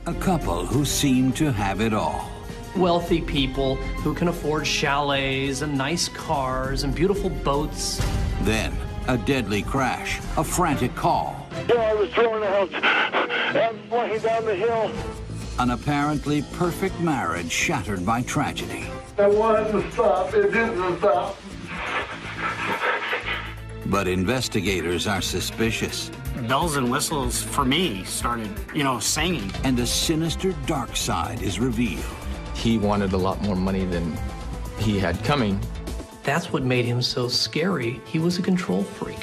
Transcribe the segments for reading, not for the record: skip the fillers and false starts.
A couple who seem to have it all. Wealthy people who can afford chalets and nice cars and beautiful boats. Then, a deadly crash, a frantic call. Yeah, I was throwing out and flying down the hill. An apparently perfect marriage shattered by tragedy. I wanted to stop. It didn't stop. But investigators are suspicious. Bells and whistles, for me, started, singing. And a sinister dark side is revealed. He wanted a lot more money than he had coming. That's what made him so scary. He was a control freak.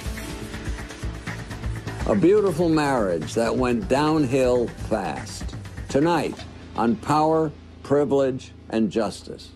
A beautiful marriage that went downhill fast. Tonight, on Power, Privilege, and Justice.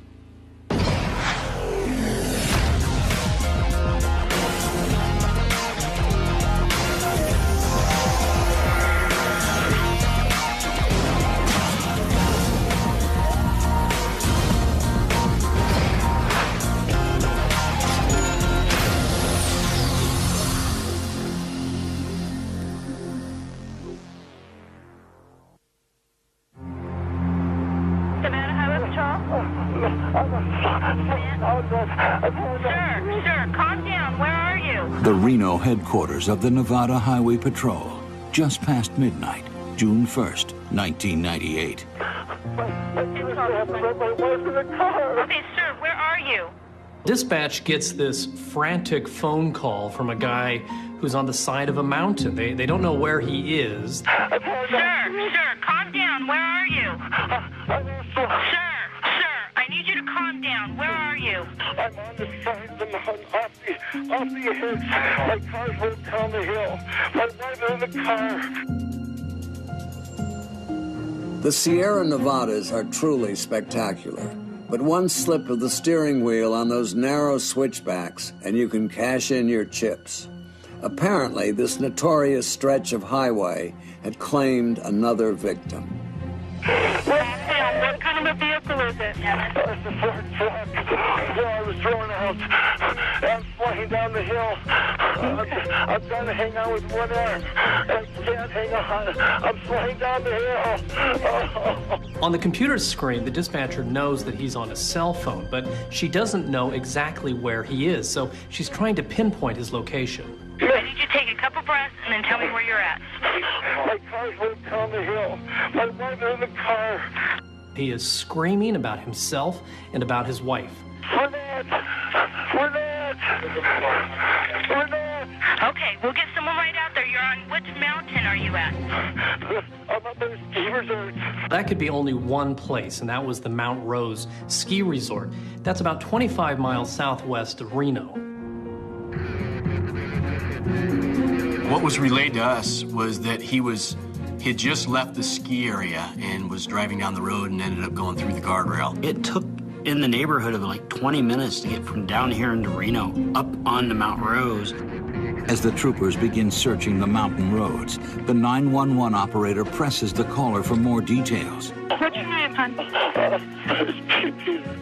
Sir, calm down. Where are you? The Reno headquarters of the Nevada Highway Patrol, just past midnight, June 1st, 1998. Okay, sir, where are you? Dispatch gets this frantic phone call from a guy who's on the side of a mountain. They don't know where he is. Sir, calm down. Where are you? Sir, I need you to calm down. Where are you? I'm on the side of the mountain, off the edge. My car's went down the hill. My wife in the car. The Sierra Nevadas are truly spectacular. But one slip of the steering wheel on those narrow switchbacks, and you can cash in your chips. Apparently, this notorious stretch of highway had claimed another victim. What kind of a vehicle is it? It's a Ford truck. Yeah, I was throwing out and flying down the hill. I'm trying to hang on with one arm. I can't hang on. I'm flying down the hill. On the computer screen, the dispatcher knows that he's on a cell phone, but she doesn't know exactly where he is, so she's trying to pinpoint his location. I need you to take a couple breaths and then tell me where you're at. My car's went down the hill. My wife in the car. He is screaming about himself and about his wife. Rinette! Okay, we'll get someone right out there. You're on which mountain are you at? I'm up in a ski resort. That could be only one place, and that was the Mount Rose Ski Resort. That's about 25 miles southwest of Reno. What was relayed to us was that he had just left the ski area and was driving down the road and ended up going through the guardrail. It took in the neighborhood of like 20 minutes to get from down here into Reno up onto Mount Rose. As the troopers begin searching the mountain roads, the 911 operator presses the caller for more details. What's your name, hon?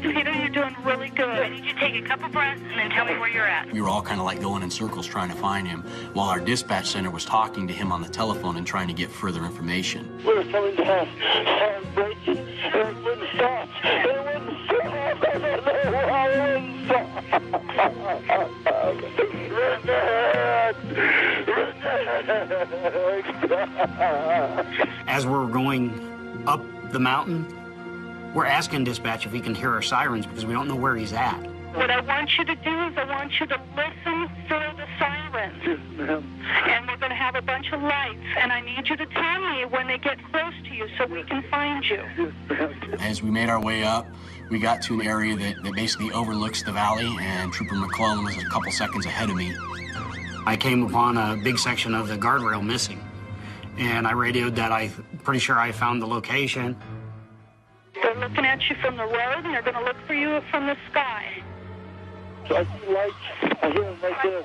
Peter, you're doing really good. I need you to take a couple breaths and then tell me where you're at. We were all kind of like going in circles trying to find him, while our dispatch center was talking to him on the telephone and trying to get further information. We were coming down, hard braking, and it wouldn't stop. It wouldn't stop. It wouldn't stop. As we're going up the mountain, we're asking dispatch if he can hear our sirens because we don't know where he's at. What I want you to do is I want you to listen for the sirens. Yes, ma'am. And we're going to have a bunch of lights, and I need you to tell me when they get close to you so we can find you. Yes, ma'am. As we made our way up, we got to an area that basically overlooks the valley, and Trooper McClone was a couple seconds ahead of me. I came upon a big section of the guardrail missing, and I radioed that I'm pretty sure I found the location. They're looking at you from the road, and they're going to look for you from the sky. So I see lights. I hear them right there.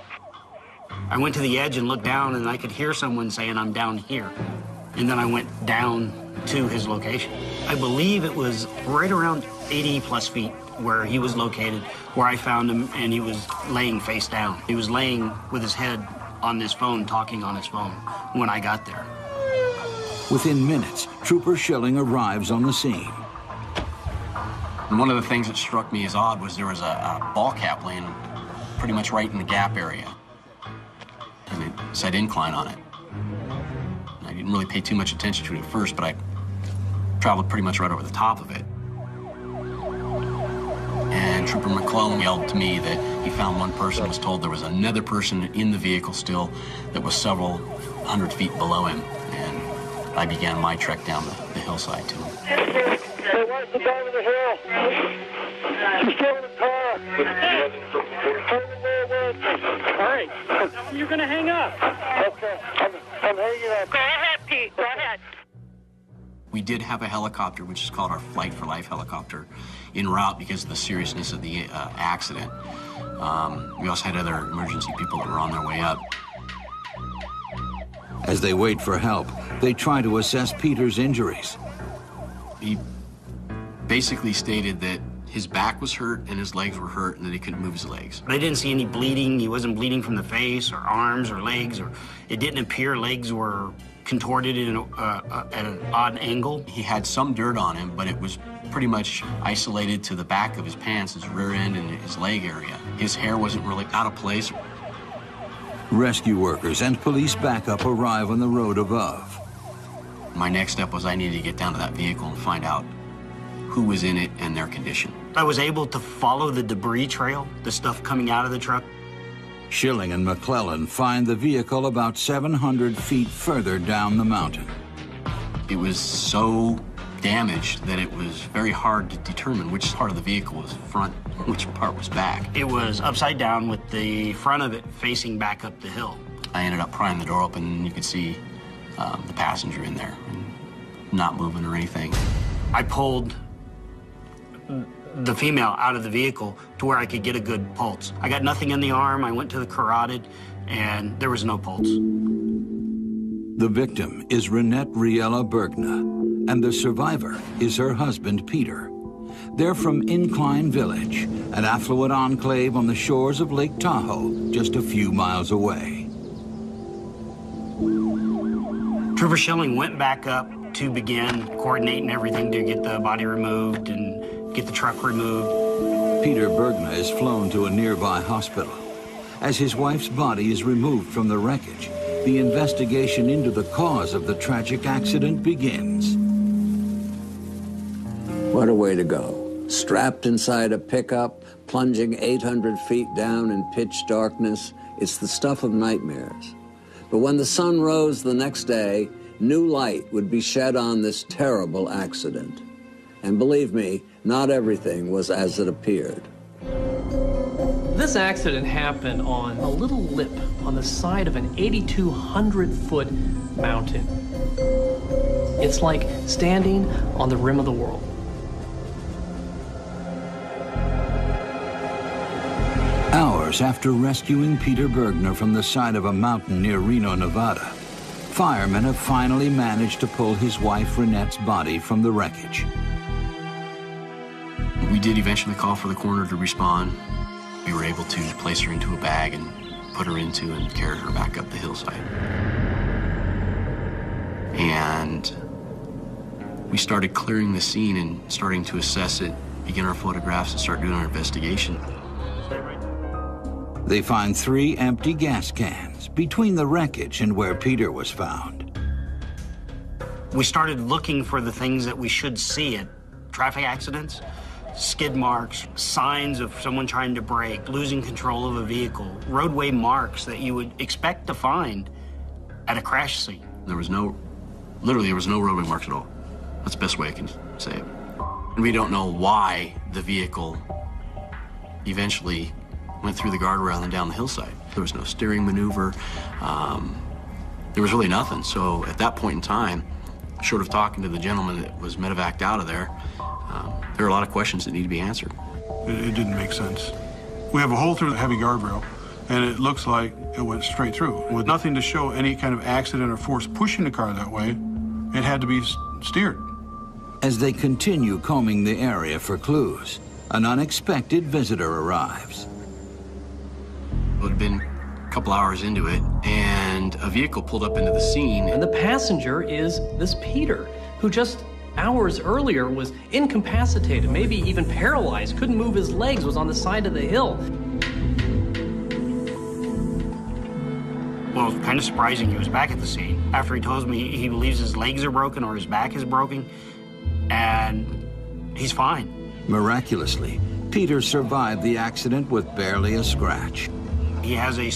I went to the edge and looked down, and I could hear someone saying, "I'm down here." And then I went down to his location. I believe it was right around 80 plus feet where he was located, where I found him, and he was laying face down. He was laying with his head on his phone, talking on his phone when I got there. Within minutes, Trooper Schilling arrives on the scene. And one of the things that struck me as odd was there was a ball cap laying pretty much right in the gap area. And it said incline on it. And I didn't really pay too much attention to it at first, but I traveled pretty much right over the top of it. And Trooper McClellan yelled to me that he found one person, was told there was another person in the vehicle still that was several hundred feet below him. And I began my trek down the hillside to him. They went to the bottom of the hill. She's still in the car. All right. You're going to hang up. Okay. I'm hanging up. Go ahead, Pete. Go ahead. We did have a helicopter, which is called our Flight for Life helicopter, en route because of the seriousness of the accident. We also had other emergency people that were on their way up. As they wait for help, they try to assess Peter's injuries. He basically stated that his back was hurt and his legs were hurt and that he couldn't move his legs. But I didn't see any bleeding. He wasn't bleeding from the face or arms or legs, or it didn't appear legs were contorted at an odd angle. He had some dirt on him, but it was pretty much isolated to the back of his pants, his rear end, and his leg area. His hair wasn't really out of place. Rescue workers and police backup arrive on the road above. My next step was I needed to get down to that vehicle and find out who was in it and their condition. I was able to follow the debris trail, the stuff coming out of the truck. Schilling and McClellan find the vehicle about 700 feet further down the mountain. It was so damaged that it was very hard to determine which part of the vehicle was front, which part was back. It was upside down with the front of it facing back up the hill. I ended up prying the door open and you could see the passenger in there, and not moving or anything. I pulled the female out of the vehicle to where I could get a good pulse. I got nothing in the arm. I went to the carotid, and there was no pulse. The victim is Rinette Riella Bergna, and the survivor is her husband, Peter. They're from Incline Village, an affluent enclave on the shores of Lake Tahoe, just a few miles away. Trooper Schilling went back up to begin coordinating everything to get the body removed and get the truck removed. Peter Bergna is flown to a nearby hospital. As his wife's body is removed from the wreckage, the investigation into the cause of the tragic accident begins. What a way to go. Strapped inside a pickup, plunging 800 feet down in pitch darkness, it's the stuff of nightmares. But when the sun rose the next day, new light would be shed on this terrible accident. And believe me, not everything was as it appeared. This accident happened on a little lip on the side of an 8,200-foot mountain. It's like standing on the rim of the world. Hours after rescuing Peter Bergna from the side of a mountain near Reno, Nevada, firemen have finally managed to pull his wife Rinette's body from the wreckage. We did eventually call for the coroner to respond. We were able to place her into a bag and put her into and carry her back up the hillside. And we started clearing the scene and starting to assess it, begin our photographs, and start doing our investigation. They find 3 empty gas cans between the wreckage and where Peter was found. We started looking for the things that we should see at traffic accidents. Skid marks, signs of someone trying to brake, losing control of a vehicle, roadway marks that you would expect to find at a crash scene. Literally there was no roadway marks at all. That's the best way I can say it. And we don't know why the vehicle eventually went through the guardrail and down the hillside. There was no steering maneuver. There was really nothing. So at that point in time, short of talking to the gentleman that was medevaced out of there, there are a lot of questions that need to be answered. It didn't make sense. We have a hole through the heavy guardrail, and it looks like it went straight through. With nothing to show any kind of accident or force pushing the car that way, it had to be steered. As they continue combing the area for clues, an unexpected visitor arrives. It had been a couple hours into it, and and a vehicle pulled up into the scene. And the passenger is this Peter, who just hours earlier was incapacitated, maybe even paralyzed, couldn't move his legs, was on the side of the hill. Well, kind of surprising, he was back at the scene after he told me he believes his legs are broken or his back is broken, and he's fine. Miraculously, Peter survived the accident with barely a scratch. He has a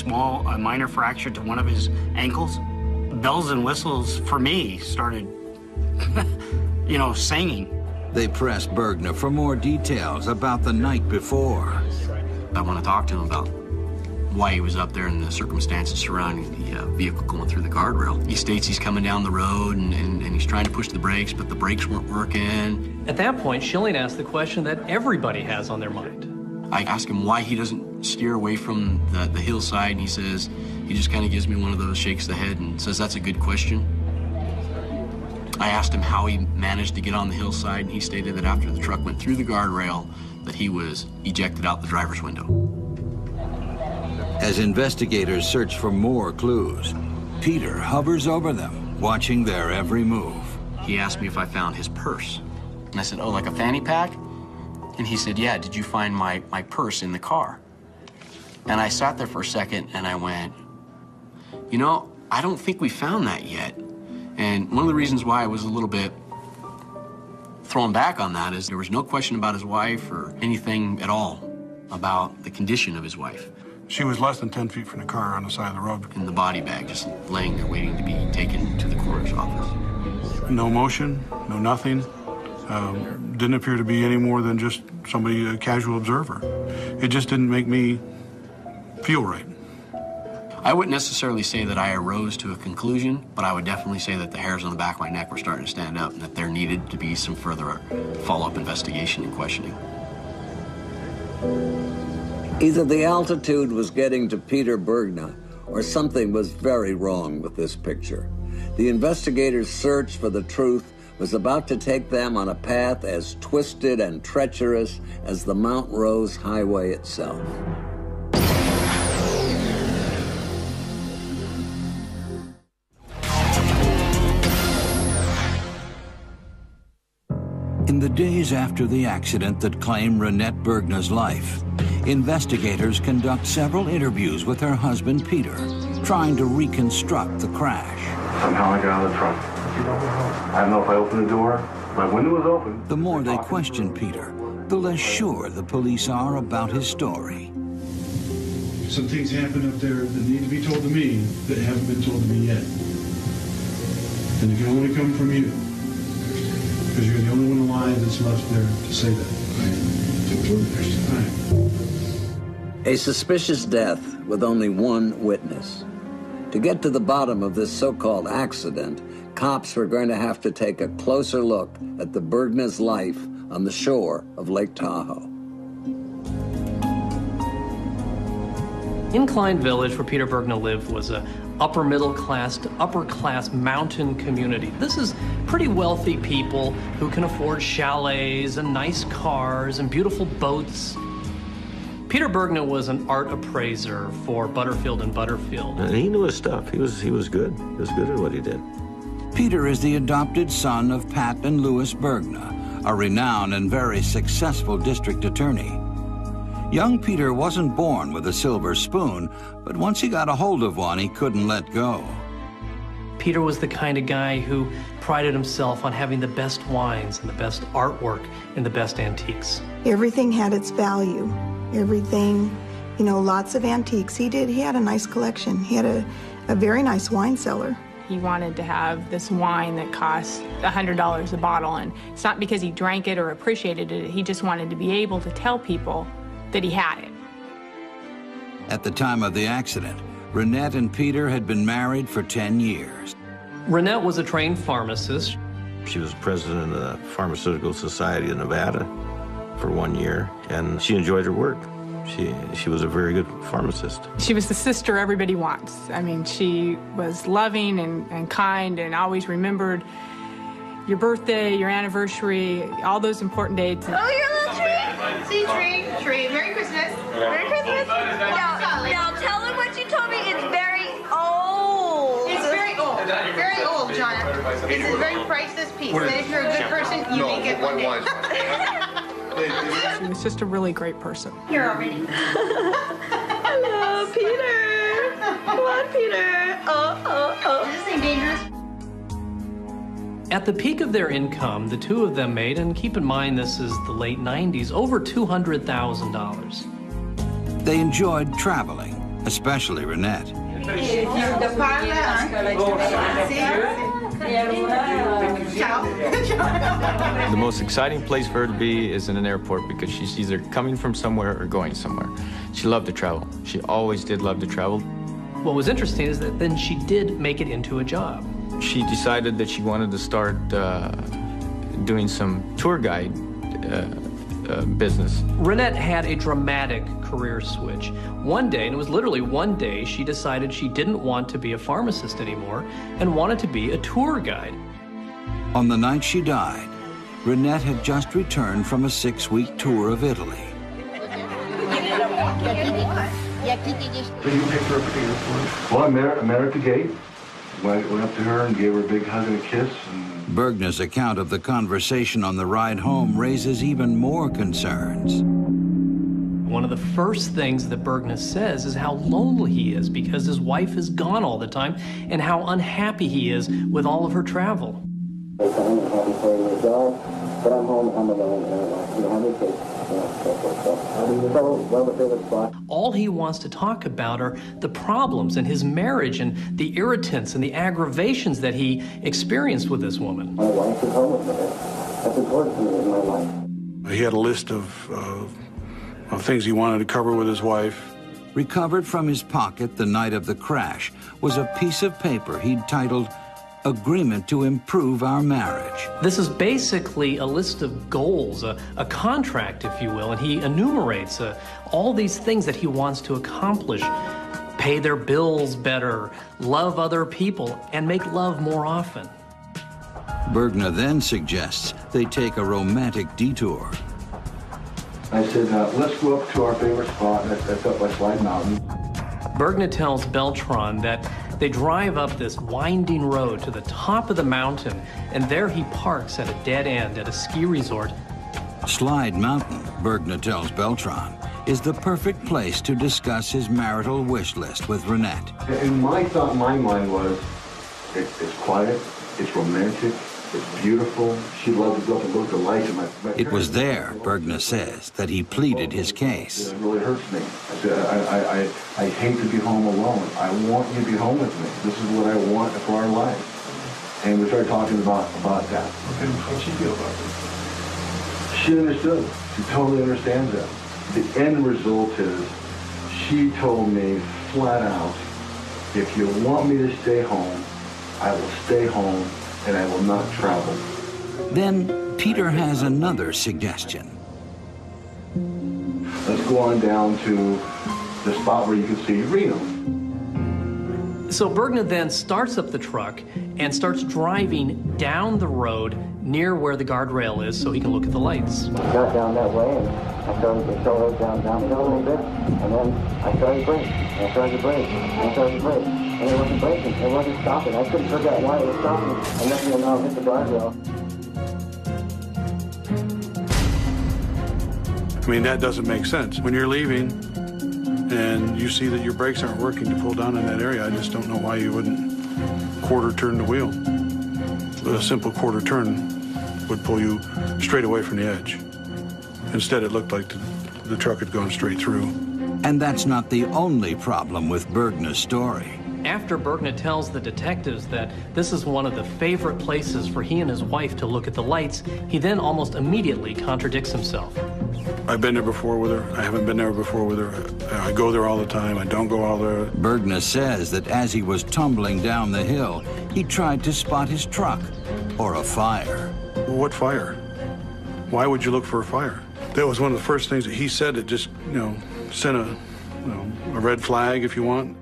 minor fracture to one of his ankles. Bells and whistles, for me, started, singing. They pressed Bergner for more details about the night before. I want to talk to him about why he was up there and the circumstances surrounding the vehicle going through the guardrail. He states he's coming down the road and he's trying to push the brakes, but the brakes weren't working. At that point, Schilling asked the question that everybody has on their mind. I ask him why he doesn't steer away from the hillside, and he says, he just kind of gives me one of those, shakes the head and says, that's a good question. I asked him how he managed to get on the hillside, and he stated that after the truck went through the guardrail, that he was ejected out the driver's window. As investigators search for more clues, Peter hovers over them, watching their every move. He asked me if I found his purse. And I said, oh, like a fanny pack? And he said, yeah, did you find my purse in the car? And I sat there for a second and I went, I don't think we found that yet. And one of the reasons why I was a little bit thrown back on that is there was no question about his wife or anything at all about the condition of his wife. She was less than 10 feet from the car on the side of the road. In the body bag, just laying there waiting to be taken to the coroner's office. No motion, no nothing. Didn't appear to be any more than just somebody, a casual observer. It just didn't make me feel right. I wouldn't necessarily say that I arose to a conclusion, but I would definitely say that the hairs on the back of my neck were starting to stand up and that there needed to be some further follow-up investigation and questioning. Either the altitude was getting to Peter Bergner, or something was very wrong with this picture. The investigators' search for the truth was about to take them on a path as twisted and treacherous as the Mount Rose Highway itself. In the days after the accident that claimed Rinette Bergner's life, investigators conduct several interviews with her husband, Peter, trying to reconstruct the crash. Somehow I got out of the truck. I don't know if I opened the door. My window was open. The more they question Peter, the less sure the police are about his story. Some things happen up there that need to be told to me that haven't been told to me yet. And it can only come from you. Because you're the only one alive that's left there to say that. A suspicious death with only one witness. To get to the bottom of this so-called accident, cops were going to have to take a closer look at the Bergner's life on the shore of Lake Tahoe. Incline Village, where Peter Bergner lived, was a upper middle class to upper class mountain community. This is pretty wealthy people who can afford chalets and nice cars and beautiful boats. Peter Bergner was an art appraiser for Butterfield and Butterfield. And he knew his stuff. He was good. He was good at what he did. Peter is the adopted son of Pat and Louis Bergner, a renowned and very successful district attorney. Young Peter wasn't born with a silver spoon, but once he got a hold of one, he couldn't let go. Peter was the kind of guy who prided himself on having the best wines and the best artwork and the best antiques. Everything had its value. Everything, lots of antiques. He had a nice collection. He had a very nice wine cellar. He wanted to have this wine that cost $100 a bottle, and it's not because he drank it or appreciated it. He just wanted to be able to tell people that he had it. At the time of the accident, Rinette and Peter had been married for 10 years. Rinette was a trained pharmacist. She was president of the Pharmaceutical Society of Nevada for 1 year, and she enjoyed her work. She was a very good pharmacist. She was the sister everybody wants. I mean, she was loving and kind and always remembered your birthday, your anniversary, all those important dates. Oh, your little tree? See, tree. Merry Christmas. Merry Christmas. Now tell them what you told me. It's very old. very old, Jonathan. This is a very priceless piece. But if you're a good person, you may get one day. She was just a really great person. Here already. Hello, Peter. Come on, Peter. Oh. Is this thing dangerous? At the peak of their income, the two of them made, and keep in mind this is the late 90s, over $200,000. They enjoyed traveling, especially Rinette. The most exciting place for her to be is in an airport because she's either coming from somewhere or going somewhere. She loved to travel. She always did love to travel. What was interesting is that then she did make it into a job. She decided that she wanted to start doing some tour guide business. Rinette had a dramatic career switch. One day, and it was literally one day, she decided she didn't want to be a pharmacist anymore and wanted to be a tour guide. On the night she died, Rinette had just returned from a 6-week tour of Italy. Well, I met her at the gate. Went up to her and gave her a big hug and a kiss. Bergna's account of the conversation on the ride home raises even more concerns. One of the first things that Bergna says is how lonely he is because his wife is gone all the time and how unhappy he is with all of her travel. But I'm home, I'm alone, All he wants to talk about are the problems in his marriage and the irritants and the aggravations that he experienced with this woman. My wife is home with me. That's important to me in my life. He had a list of things he wanted to cover with his wife. Recovered from his pocket the night of the crash was a piece of paper he'd titled Agreement to Improve Our Marriage. This is basically a list of goals, a contract, if you will, and he enumerates all these things that he wants to accomplish. Pay their bills better, love other people, and make love more often. Bergna then suggests they take a romantic detour. I said, let's go up to our favorite spot, that's up by Slide Mountain. Bergna tells Beltran that they drive up this winding road to the top of the mountain, and there he parks at a dead end at a ski resort. Slide Mountain, Bergna tells Beltran, is the perfect place to discuss his marital wish list with Rinette. And my thought in my mind was, it's quiet, it's romantic, it's beautiful. She'd love to go up and look at the lights. It was there, Bergna says, that he pleaded his case. It really hurts me. I said, I hate to be home alone. I want you to be home with me. This is what I want for our life. And we started talking about that. Okay, how'd she feel about this? She understood. She totally understands that. The end result is, she told me flat out, if you want me to stay home, I will stay home and I will not travel. Then Peter has another suggestion. Let's go on down to the spot where you can see Reno. So Bergna then starts up the truck and starts driving down the road near where the guardrail is so he can look at the lights. I got down that way and I started to accelerate downhill a little bit, and then I started to brake, and I started to brake, and I started to brake, and it wasn't braking, it wasn't stopping. I couldn't figure out why it was stopping, and nothing will now hit the guardrail. I mean, that doesn't make sense. When you're leaving and you see that your brakes aren't working to pull down in that area, I just don't know why you wouldn't quarter turn the wheel. A simple quarter turn would pull you straight away from the edge. Instead, it looked like the truck had gone straight through. And that's not the only problem with Bergna's story. After Bergna tells the detectives that this is one of the favorite places for he and his wife to look at the lights, he then almost immediately contradicts himself. I've been there before with her. I haven't been there before with her. I go there all the time. I don't go all there. Bergna says that as he was tumbling down the hill, he tried to spot his truck or a fire. What fire? Why would you look for a fire? That was one of the first things that he said that just, sent a red flag, if you want.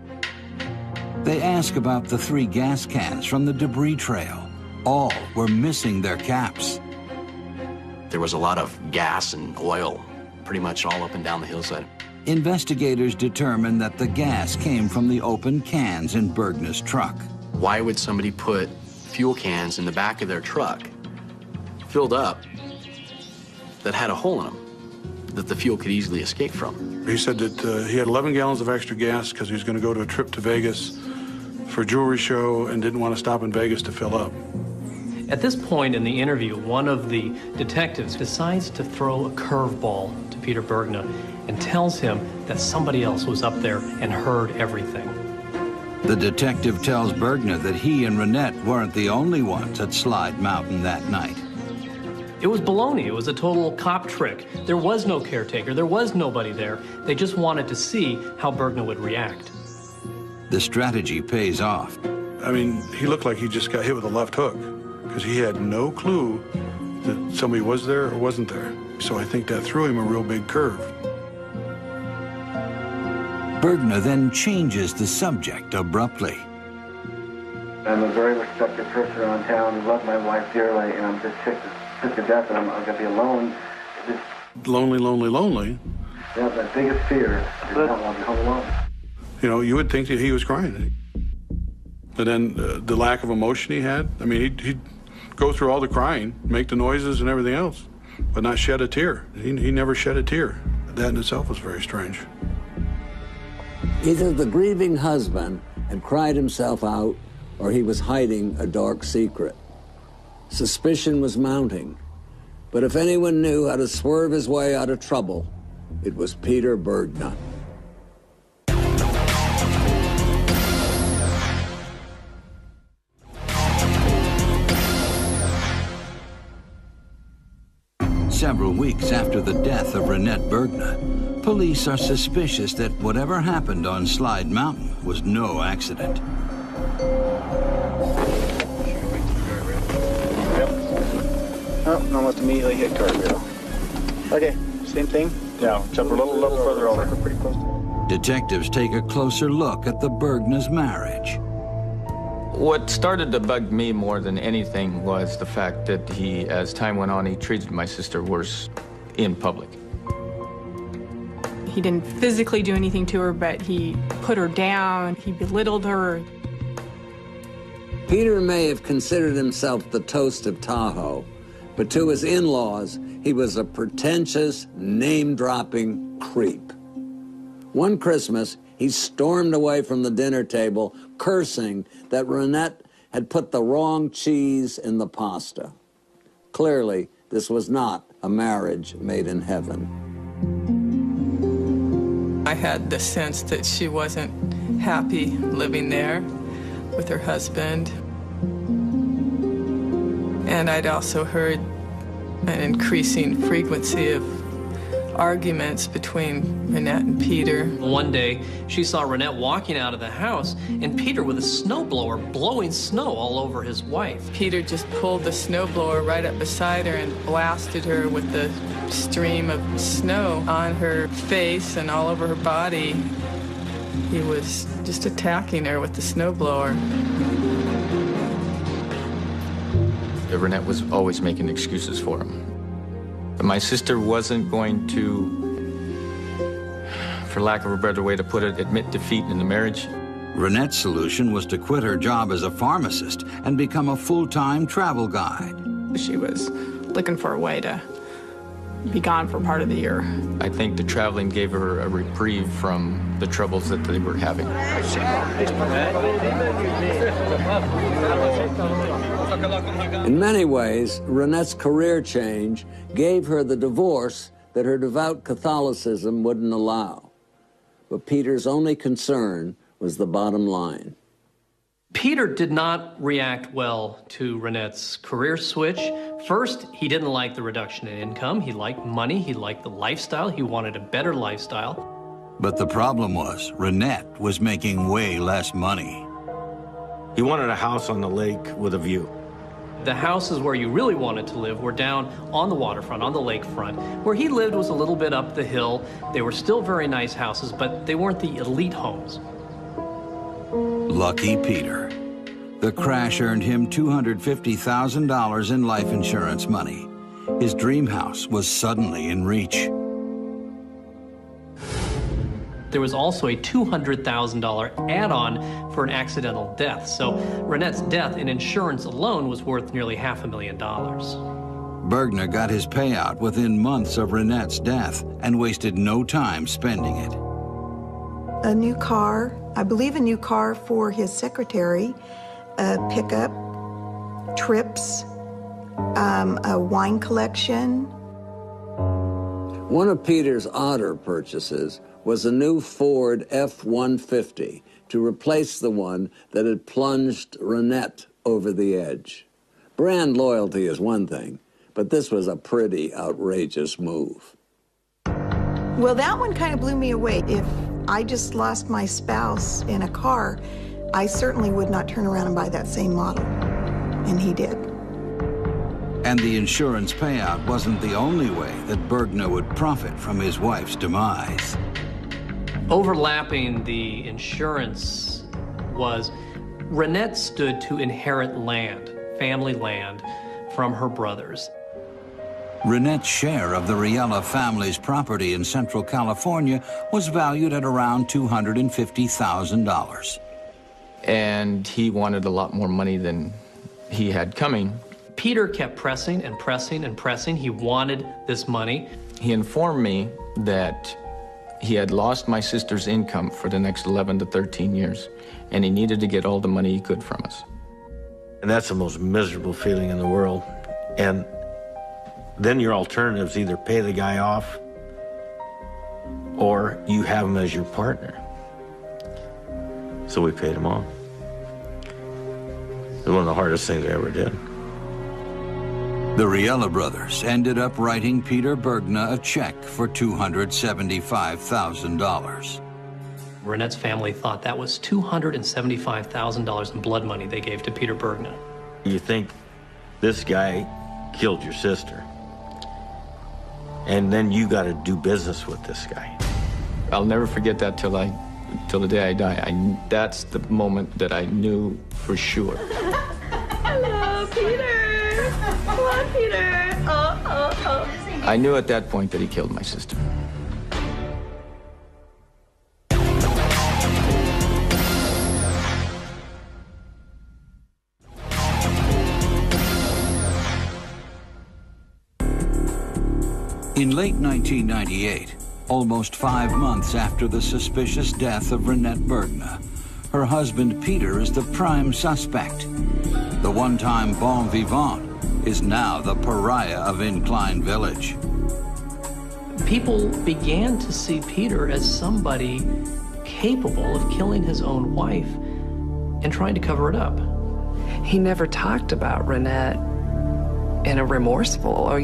They ask about the 3 gas cans from the debris trail. All were missing their caps. There was a lot of gas and oil pretty much all up and down the hillside. Investigators determined that the gas came from the open cans in Bergna's truck. Why would somebody put fuel cans in the back of their truck filled up that had a hole in them that the fuel could easily escape from? He said that he had 11 gallons of extra gas because he was going to go to a trip to Vegas for a jewelry show and didn't want to stop in Vegas to fill up. At this point in the interview, one of the detectives decides to throw a curveball to Peter Bergna and tells him that somebody else was up there and heard everything. The detective tells Bergna that he and Rinette weren't the only ones at Slide Mountain that night. It was baloney. It was a total cop trick. There was no caretaker. There was nobody there. They just wanted to see how Bergna would react. The strategy pays off. I mean, he looked like he just got hit with a left hook because he had no clue that somebody was there or wasn't there. So I think that threw him a real big curve. Bergna then changes the subject abruptly. I'm a very respected person around town and love my wife dearly, and I'm just sick to death, and I'm going to be alone. Lonely, lonely, lonely. Yeah, my biggest fear is not want to be home alone. You know, you would think that he was crying. And then the lack of emotion he had, I mean, he'd go through all the crying, make the noises and everything else, but not shed a tear. He never shed a tear. That in itself was very strange. Either the grieving husband had cried himself out, or he was hiding a dark secret. Suspicion was mounting, but if anyone knew how to swerve his way out of trouble, it was Peter Bergna. Several weeks after the death of Rinette Bergna, police are suspicious that whatever happened on Slide Mountain was no accident. Oh, almost immediately hit guardrail. Okay, same thing? Yeah, jump a little further over. Pretty close. Detectives take a closer look at the Bergna's marriage. What started to bug me more than anything was the fact that he, as time went on, he treated my sister worse in public. He didn't physically do anything to her, but he put her down, he belittled her. Peter may have considered himself the toast of Tahoe, but to his in-laws, he was a pretentious, name-dropping creep. One Christmas, he stormed away from the dinner table, cursing that Rinette had put the wrong cheese in the pasta. Clearly, this was not a marriage made in heaven. I had the sense that she wasn't happy living there with her husband. And I'd also heard an increasing frequency of arguments between Rinette and Peter. One day, she saw Rinette walking out of the house and Peter with a snowblower blowing snow all over his wife. Peter just pulled the snowblower right up beside her and blasted her with the stream of snow on her face and all over her body. He was just attacking her with the snowblower. Rinette was always making excuses for him. My sister wasn't going to, for lack of a better way to put it, admit defeat in the marriage. Rinette's solution was to quit her job as a pharmacist and become a full-time travel guide. She was looking for a way to be gone for part of the year. I think the traveling gave her a reprieve from the troubles that they were having. In many ways, Rinette's career change gave her the divorce that her devout Catholicism wouldn't allow. But Peter's only concern was the bottom line. Peter did not react well to Rinette's career switch. First, he didn't like the reduction in income. He liked money. He liked the lifestyle. He wanted a better lifestyle. But the problem was, Rinette was making way less money. He wanted a house on the lake with a view. The houses where you really wanted to live were down on the waterfront, on the lakefront. Where he lived was a little bit up the hill. They were still very nice houses, but they weren't the elite homes. Lucky Peter. The crash earned him $250,000 in life insurance money. His dream house was suddenly in reach. There was also a $200,000 add-on for an accidental death. So Rinette's death in insurance alone was worth nearly $500,000. Bergner got his payout within months of Rinette's death and wasted no time spending it. A new car, I believe a new car for his secretary, a pickup, trips, a wine collection. One of Peter's odder purchases was a new Ford F-150 to replace the one that had plunged Rinette over the edge. Brand loyalty is one thing, but this was a pretty outrageous move. Well, that one kind of blew me away. If I just lost my spouse in a car, I certainly would not turn around and buy that same model. And he did. And the insurance payout wasn't the only way that Bergner would profit from his wife's demise. Overlapping the insurance was Rinette stood to inherit land, family land, from her brothers. Rinette's share of the Riella family's property in Central California was valued at around $250,000. And he wanted a lot more money than he had coming. Peter kept pressing and pressing and pressing. He wanted this money. He informed me that he had lost my sister's income for the next 11 to 13 years, and he needed to get all the money he could from us. And that's the most miserable feeling in the world. And then your alternatives either pay the guy off or you have him as your partner. So we paid him off. It was one of the hardest things I ever did. The Riella brothers ended up writing Peter Bergner a check for $275,000. Rinette's family thought that was $275,000 in blood money they gave to Peter Bergner. You think this guy killed your sister, and then you got to do business with this guy. I'll never forget that till the day I die. That's the moment that I knew for sure. Hello, Peter. Come on, Peter. Oh. I knew at that point that he killed my sister. In late 1998, almost 5 months after the suspicious death of Rinette Bergner, her husband Peter is the prime suspect. The one-time bon vivant is now the pariah of Incline Village. People began to see Peter as somebody capable of killing his own wife and trying to cover it up. He never talked about Rinette in a remorseful or,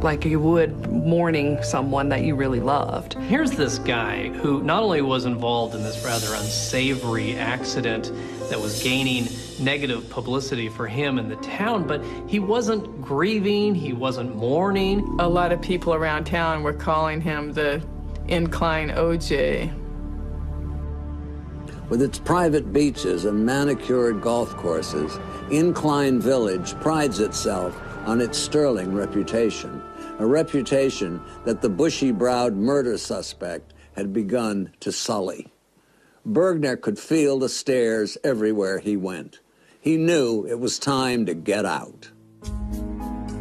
like you would mourning someone that you really loved. Here's this guy who not only was involved in this rather unsavory accident that was gaining negative publicity for him in the town, but he wasn't grieving, he wasn't mourning. A lot of people around town were calling him the Incline OJ. With its private beaches and manicured golf courses, Incline Village prides itself on its sterling reputation, a reputation that the bushy-browed murder suspect had begun to sully. Bergner could feel the stares everywhere he went. He knew it was time to get out.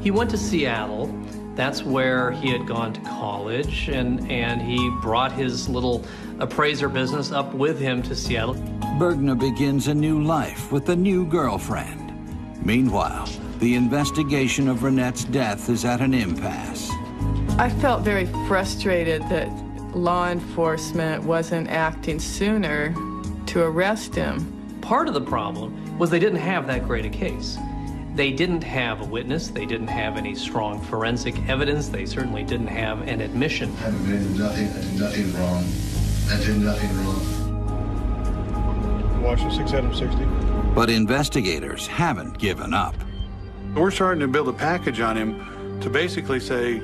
He went to Seattle. That's where he had gone to college, and he brought his little appraiser business up with him to Seattle. Bergner begins a new life with a new girlfriend. Meanwhile, the investigation of Rinette's death is at an impasse. I felt very frustrated that law enforcement wasn't acting sooner to arrest him. Part of the problem was they didn't have that great a case. They didn't have a witness. They didn't have any strong forensic evidence. They certainly didn't have an admission. I did nothing wrong. I did nothing wrong. Watch 6 Adam 60. But investigators haven't given up. We're starting to build a package on him to basically say,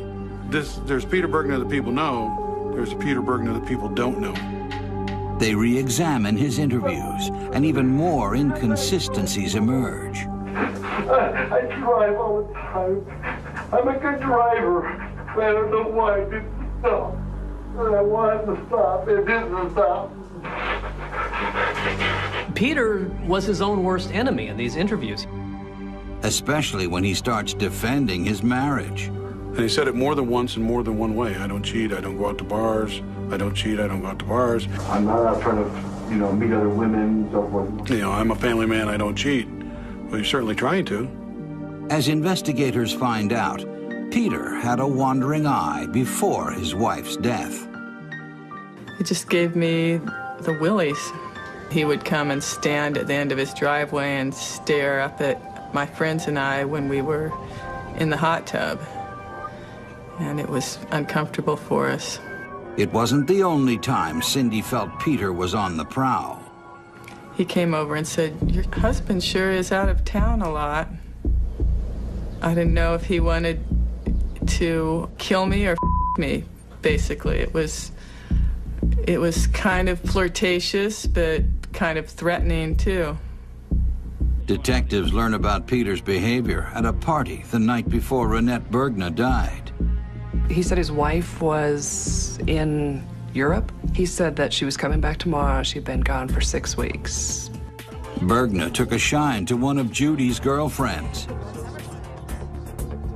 there's Peter Bergner that people know, there's a Peter Bergner that people don't know. They re-examine his interviews, and even more inconsistencies emerge. I drive all the time. I'm a good driver. I don't know why I didn't stop. And I wanted to stop. It didn't stop. Peter was his own worst enemy in these interviews. Especially when he starts defending his marriage. And he said it more than once in more than one way. I don't cheat, I don't go out to bars. I don't cheat, I don't go out to bars. I'm not out trying to, meet other women, so forth. I'm a family man, I don't cheat. Well, he's certainly trying to. As investigators find out, Peter had a wandering eye before his wife's death. It just gave me the willies. He would come and stand at the end of his driveway and stare up at my friends and I when we were in the hot tub. And it was uncomfortable for us. It wasn't the only time Cindy felt Peter was on the prowl. He came over and said, "Your husband sure is out of town a lot." I didn't know if he wanted to kill me or me, basically. It was kind of flirtatious, but kind of threatening, too. Detectives learn about Peter's behavior at a party the night before Rinette Bergna died. He said his wife was in Europe. He said that she was coming back tomorrow. She'd been gone for 6 weeks. Bergna took a shine to one of Judy's girlfriends.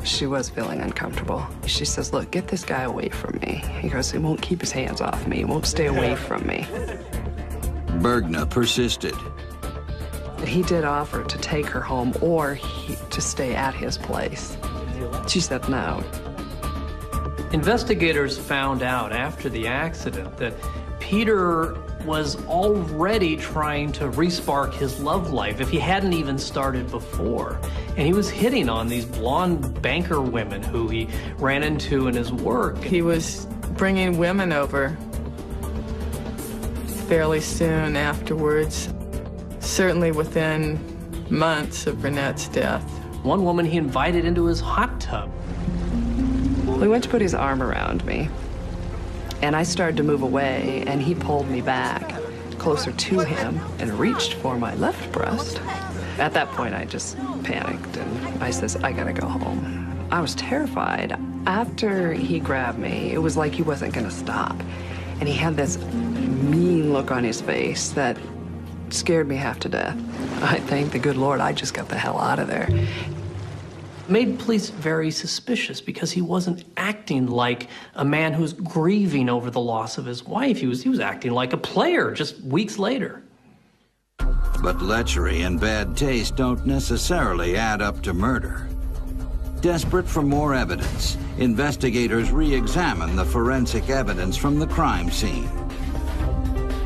She was feeling uncomfortable. She says, "Look, get this guy away from me." He goes, "He won't keep his hands off me. He won't stay away from me." Bergna persisted. He did offer to take her home or to stay at his place. She said no. Investigators found out after the accident that Peter was already trying to re-spark his love life if he hadn't even started before. And he was hitting on these blonde banker women who he ran into in his work. He was bringing women over fairly soon afterwards, certainly within months of Rinette's death. One woman he invited into his hot tub. He went to put his arm around me, and I started to move away, and he pulled me back closer to him and reached for my left breast. At that point, I just panicked, and I says, "I gotta go home." I was terrified. After he grabbed me, it was like he wasn't gonna stop, and he had this mean look on his face that scared me half to death. I thank the good Lord I just got the hell out of there. Made police very suspicious because he wasn't acting like a man who's grieving over the loss of his wife. He was acting like a player just weeks later. But lechery and bad taste don't necessarily add up to murder. Desperate for more evidence, investigators re-examine the forensic evidence from the crime scene.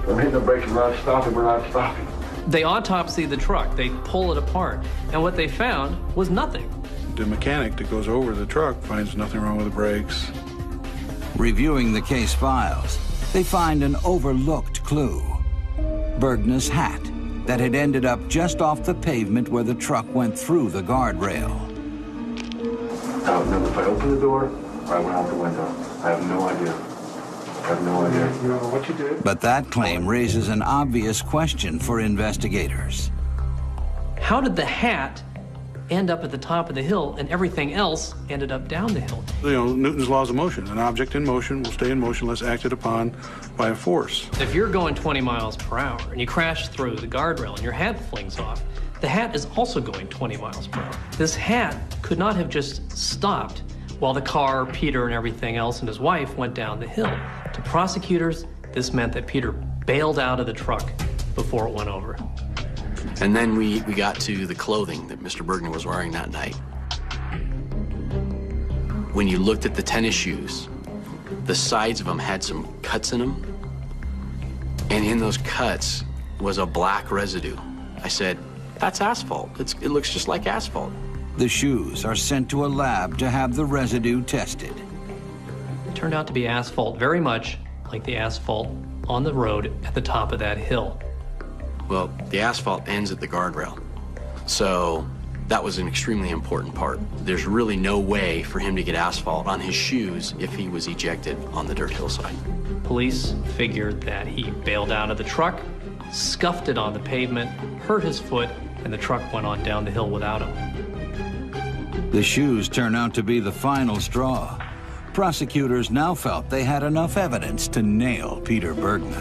I'm hitting the brakes, we're not stopping, we're not stopping. They autopsy the truck, they pull it apart, and what they found was nothing. The mechanic that goes over the truck finds nothing wrong with the brakes. Reviewing the case files, they find an overlooked clue. Bergna's hat that had ended up just off the pavement where the truck went through the guardrail. I don't know if I opened the door or I went out the window. I have no idea. I have no idea. You don't know what you did? But that claim raises an obvious question for investigators. How did the hat end up at the top of the hill and everything else ended up down the hill? Newton's laws of motion. An object in motion will stay in motion unless acted upon by a force. If you're going 20 miles per hour and you crash through the guardrail and your hat flings off, the hat is also going 20 miles per hour. This hat could not have just stopped while the car, Peter, and everything else and his wife went down the hill. To prosecutors, this meant that Peter bailed out of the truck before it went over. And then we got to the clothing that Mr. Bergna was wearing that night. When you looked at the tennis shoes, the sides of them had some cuts in them. And in those cuts was a black residue. I said, "That's asphalt. It looks just like asphalt." The shoes are sent to a lab to have the residue tested. It turned out to be asphalt, very much like the asphalt on the road at the top of that hill. Well, the asphalt ends at the guardrail. So that was an extremely important part. There's really no way for him to get asphalt on his shoes if he was ejected on the dirt hillside. Police figured that he bailed out of the truck, scuffed it on the pavement, hurt his foot, and the truck went on down the hill without him. The shoes turn out to be the final straw. Prosecutors now felt they had enough evidence to nail Peter Bergna.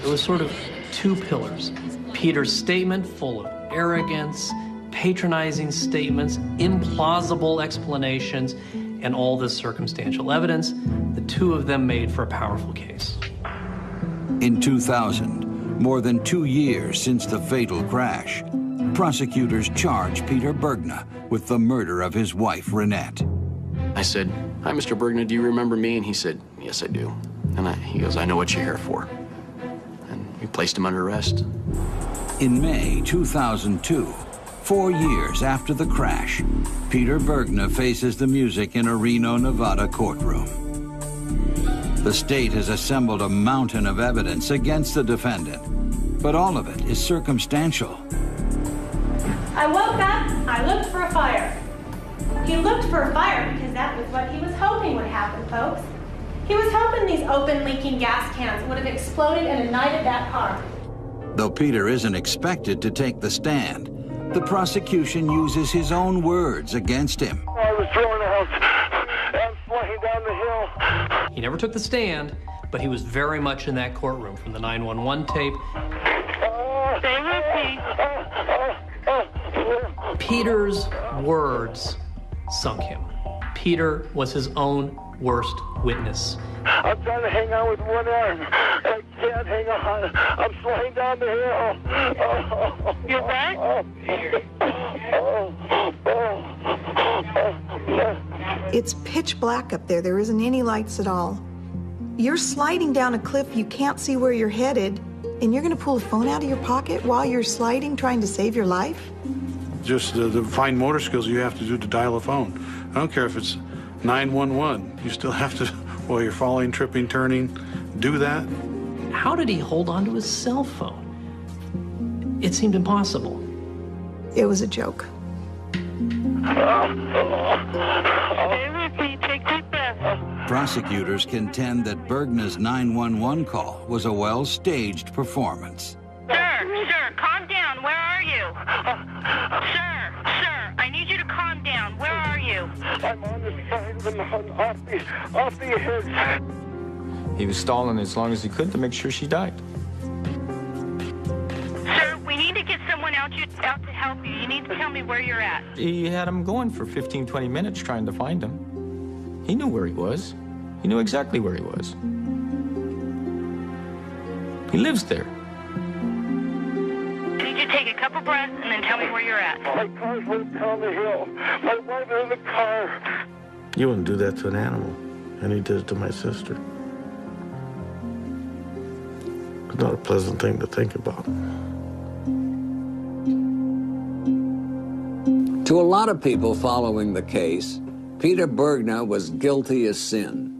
It was sort of two pillars. Peter's statement full of arrogance, patronizing statements, implausible explanations, and all this circumstantial evidence. The two of them made for a powerful case. In 2000, more than 2 years since the fatal crash, prosecutors charged Peter Bergna with the murder of his wife, Rinette. I said, "Hi, Mr. Bergna, do you remember me?" And he said, "Yes, I do." And he goes, "I know what you're here for." And we placed him under arrest. In May 2002, 4 years after the crash, Peter Bergna faces the music in a Reno, Nevada courtroom. The state has assembled a mountain of evidence against the defendant, but all of it is circumstantial. I woke up, I looked for a fire. He looked for a fire because that was what he was hoping would happen, folks. He was hoping these open, leaking gas cans would have exploded and ignited that car. Though Peter isn't expected to take the stand, the prosecution uses his own words against him. I was throwing a house and flying down the hill. He never took the stand, but he was very much in that courtroom from the 911 tape. Stay with me. Peter's words sunk him. Peter was his own worst witness. I'm trying to hang on with one arm. I can't hang on. I'm flying down the hill. You're what? It's pitch black up there. There isn't any lights at all. You're sliding down a cliff. You can't see where you're headed, and you're going to pull a phone out of your pocket while you're sliding, trying to save your life? Just the fine motor skills you have to do to dial a phone. I don't care if it's 911. You still have to, while you're falling, tripping, turning, do that. How did he hold on to his cell phone? It seemed impossible. It was a joke. Stay with me. Take deep breaths. Prosecutors contend that Bergna's 911 call was a well-staged performance. Sir, calm down. Where are you? Sir, I need you to calm down. Where are you? I'm on the side of the mountain, off the edge. He was stalling as long as he could to make sure she died. Sir, we need to get someone out to help you. You need to tell me where you're at. He had him going for 15, 20 minutes trying to find him. He knew where he was. He knew exactly where he was. He lives there. I need you to take a couple breaths and then tell me where you're at. My car's went down the hill. My wife is in the car. You wouldn't do that to an animal, and he did it to my sister. It's not a pleasant thing to think about. To a lot of people following the case, Peter Bergna was guilty as sin.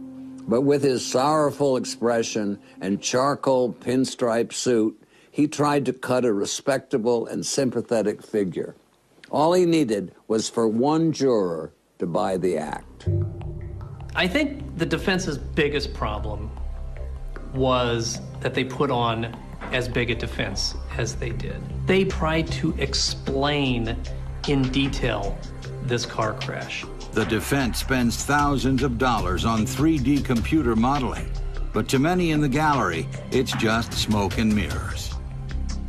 But with his sorrowful expression and charcoal pinstripe suit, he tried to cut a respectable and sympathetic figure. All he needed was for one juror to buy the act. I think the defense's biggest problem was that they put on as big a defense as they did. They tried to explain in detail this car crash. The defense spends thousands of dollars on 3D computer modeling, but to many in the gallery, it's just smoke and mirrors.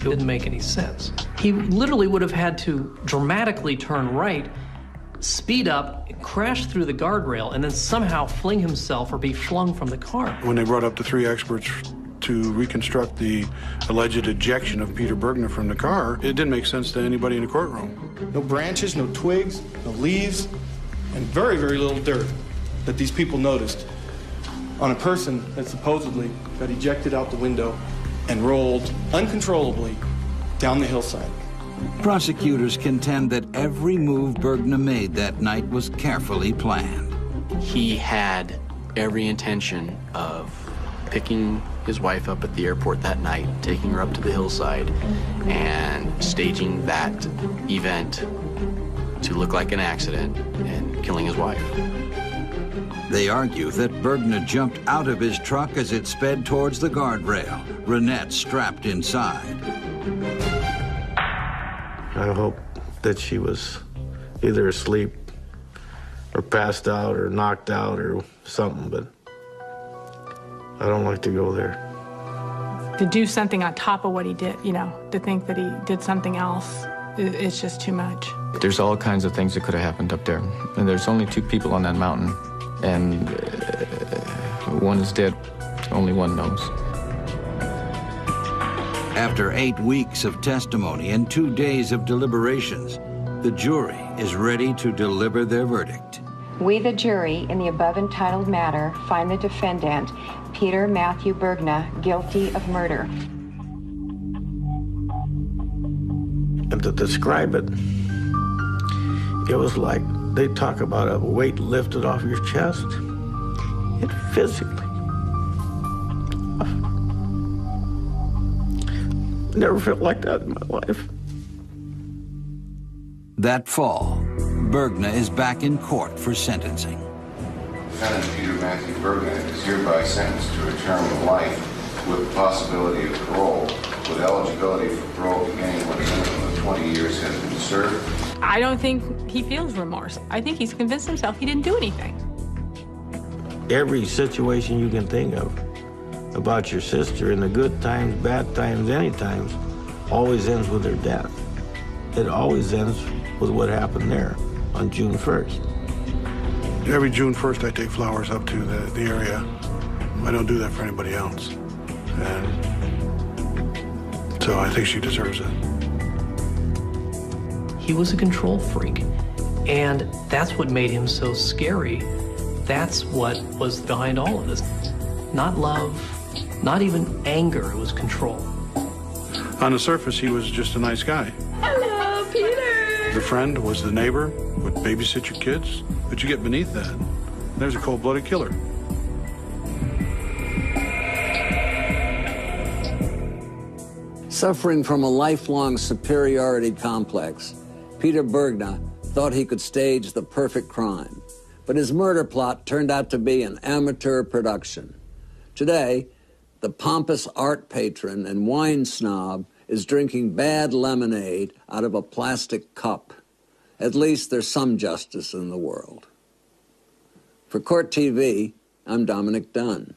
It didn't make any sense. He literally would have had to dramatically turn right, speed up, crash through the guardrail, and then somehow fling himself or be flung from the car. When they brought up the three experts to reconstruct the alleged ejection of Peter Bergna from the car, it didn't make sense to anybody in the courtroom. No branches, no twigs, no leaves, and very, very little dirt that these people noticed on a person that supposedly got ejected out the window and rolled uncontrollably down the hillside. Prosecutors contend that every move Bergna made that night was carefully planned. He had every intention of picking his wife up at the airport that night, taking her up to the hillside, and staging that event to look like an accident and killing his wife. They argue that Bergna jumped out of his truck as it sped towards the guardrail, Rinette strapped inside. I hope that she was either asleep or passed out or knocked out or something, but I don't like to go there. To do something on top of what he did, you know, to think that he did something else, it's just too much. There's all kinds of things that could have happened up there. And there's only 2 people on that mountain, and one is dead. Only one knows. After 8 weeks of testimony and 2 days of deliberations, the jury is ready to deliver their verdict. We, the jury, in the above entitled matter, find the defendant, Peter Matthew Bergna, guilty of murder. And to describe it, it was like they talk about a weight lifted off your chest. It physically. Never felt like that in my life. That fall, Bergna is back in court for sentencing. Defendant Peter Matthew Bergna is hereby sentenced to a term of life with the possibility of parole, with eligibility for parole beginning when a minimum of 20 years has been served. I don't think he feels remorse. I think he's convinced himself he didn't do anything. Every situation you can think of about your sister, in the good times, bad times, any times, always ends with her death. It always ends with what happened there on June 1st. Every June 1st, I take flowers up to the area. I don't do that for anybody else. And so I think she deserves it. He was a control freak, and that's what made him so scary. That's what was behind all of this. Not love, not even anger, it was control. On the surface, he was just a nice guy. Hello, Peter. The friend was the neighbor, would babysit your kids, but you get beneath that, there's a cold-blooded killer. Suffering from a lifelong superiority complex, Peter Bergna thought he could stage the perfect crime, but his murder plot turned out to be an amateur production. Today, the pompous art patron and wine snob is drinking bad lemonade out of a plastic cup. At least there's some justice in the world. For Court TV, I'm Dominick Dunne.